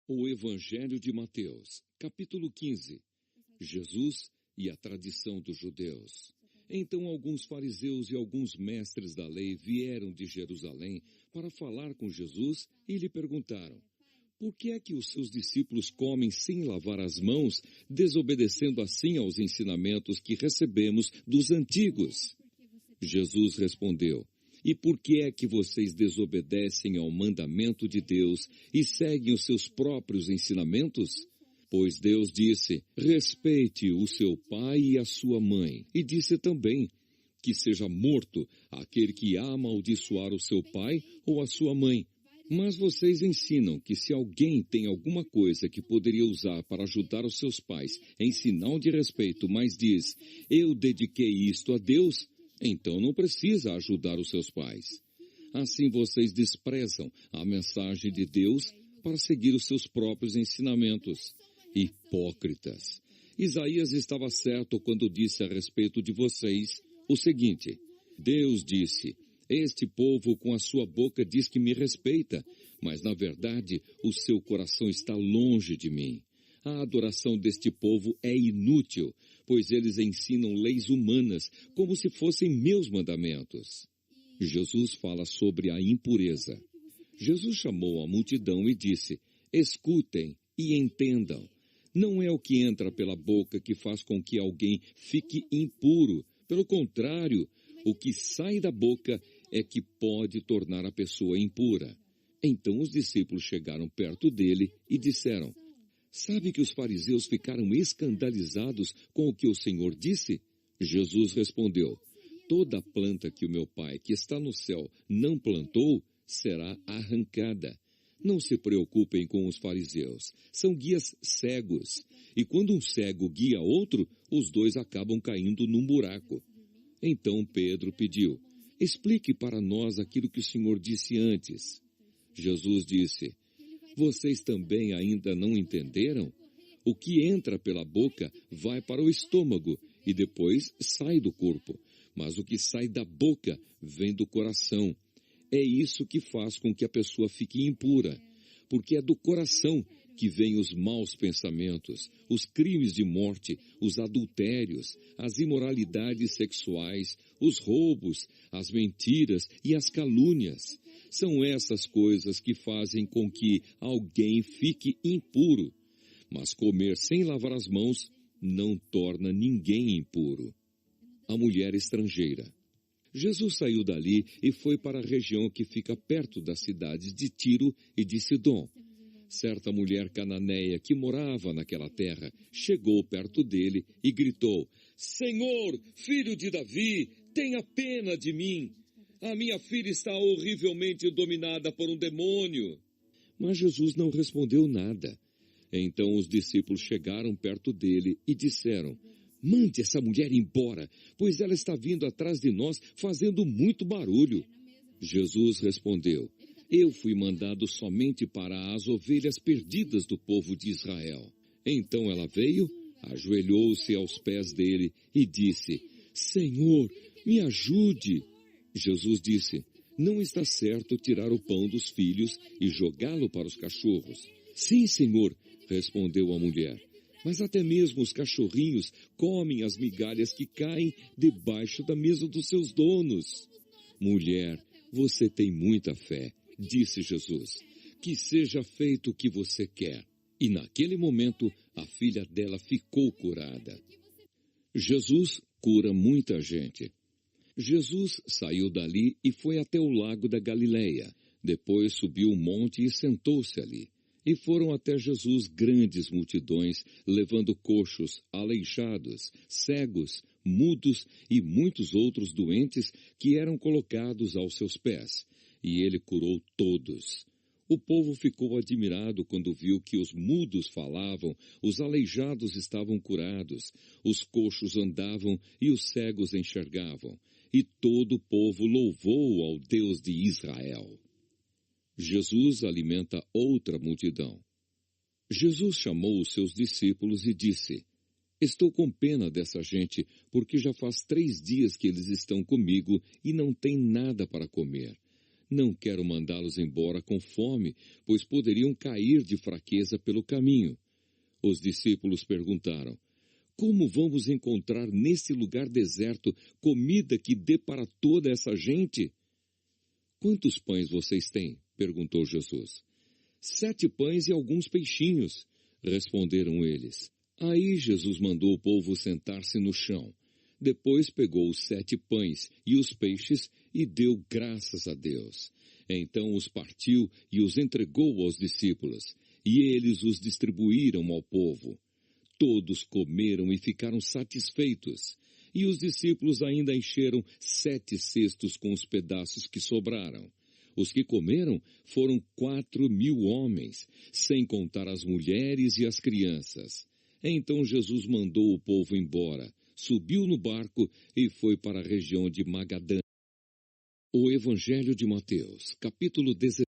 O Evangelho de Mateus, capítulo 15. Jesus e a tradição dos judeus. Então alguns fariseus e alguns mestres da lei vieram de Jerusalém para falar com Jesus e lhe perguntaram: por que é que os seus discípulos comem sem lavar as mãos, desobedecendo assim aos ensinamentos que recebemos dos antigos? Jesus respondeu: e por que é que vocês desobedecem ao mandamento de Deus e seguem os seus próprios ensinamentos? Pois Deus disse: respeite o seu pai e a sua mãe. E disse também: que seja morto aquele que amaldiçoar o seu pai ou a sua mãe. Mas vocês ensinam que se alguém tem alguma coisa que poderia usar para ajudar os seus pais em sinal de respeito, mas diz: eu dediquei isto a Deus, então não precisa ajudar os seus pais. Assim vocês desprezam a mensagem de Deus para seguir os seus próprios ensinamentos. Hipócritas! Isaías estava certo quando disse a respeito de vocês o seguinte: Deus disse: este povo com a sua boca diz que me respeita, mas na verdade o seu coração está longe de mim. A adoração deste povo é inútil, pois eles ensinam leis humanas como se fossem meus mandamentos. Jesus fala sobre a impureza. Jesus chamou a multidão e disse: escutem e entendam. Não é o que entra pela boca que faz com que alguém fique impuro. Pelo contrário, o que sai da boca é que pode tornar a pessoa impura. Então os discípulos chegaram perto dele e disseram: sabe que os fariseus ficaram escandalizados com o que o Senhor disse? Jesus respondeu: toda planta que o meu Pai, que está no céu, não plantou, será arrancada. Não se preocupem com os fariseus, são guias cegos. E quando um cego guia outro, os dois acabam caindo num buraco. Então Pedro pediu: explique para nós aquilo que o Senhor disse antes. Jesus disse: vocês também ainda não entenderam? O que entra pela boca vai para o estômago e depois sai do corpo. Mas o que sai da boca vem do coração. É isso que faz com que a pessoa fique impura, porque é do coração que vêm os maus pensamentos, os crimes de morte, os adultérios, as imoralidades sexuais, os roubos, as mentiras e as calúnias. São essas coisas que fazem com que alguém fique impuro. Mas comer sem lavar as mãos não torna ninguém impuro. A mulher estrangeira. Jesus saiu dali e foi para a região que fica perto das cidades de Tiro e de Sidom. Certa mulher cananeia que morava naquela terra chegou perto dele e gritou: Senhor, filho de Davi, tenha pena de mim. A minha filha está horrivelmente dominada por um demônio. Mas Jesus não respondeu nada. Então os discípulos chegaram perto dele e disseram: mande essa mulher embora, pois ela está vindo atrás de nós fazendo muito barulho. Jesus respondeu: eu fui mandado somente para as ovelhas perdidas do povo de Israel. Então ela veio, ajoelhou-se aos pés dele e disse: Senhor, me ajude. Jesus disse: não está certo tirar o pão dos filhos e jogá-lo para os cachorros. Sim, Senhor, respondeu a mulher. Mas até mesmo os cachorrinhos comem as migalhas que caem debaixo da mesa dos seus donos. Mulher, você tem muita fé, disse Jesus. Que seja feito o que você quer. E naquele momento, a filha dela ficou curada. Jesus cura muita gente. Jesus saiu dali e foi até o lago da Galileia. Depois subiu um monte e sentou-se ali. E foram até Jesus grandes multidões, levando coxos, aleijados, cegos, mudos e muitos outros doentes que eram colocados aos seus pés. E ele curou todos. O povo ficou admirado quando viu que os mudos falavam, os aleijados estavam curados, os coxos andavam e os cegos enxergavam. E todo o povo louvou ao Deus de Israel. Jesus alimenta outra multidão. Jesus chamou os seus discípulos e disse: estou com pena dessa gente, porque já faz 3 dias que eles estão comigo e não têm nada para comer. Não quero mandá-los embora com fome, pois poderiam cair de fraqueza pelo caminho. Os discípulos perguntaram: como vamos encontrar nesse lugar deserto comida que dê para toda essa gente? Quantos pães vocês têm? Perguntou Jesus. 7 pães e alguns peixinhos, responderam eles. Aí Jesus mandou o povo sentar-se no chão. Depois pegou os 7 pães e os peixes e deu graças a Deus. Então os partiu e os entregou aos discípulos, e eles os distribuíram ao povo. Todos comeram e ficaram satisfeitos, e os discípulos ainda encheram 7 cestos com os pedaços que sobraram. Os que comeram foram 4.000 homens, sem contar as mulheres e as crianças. Então Jesus mandou o povo embora, subiu no barco e foi para a região de Magadã. O Evangelho de Mateus, capítulo 17.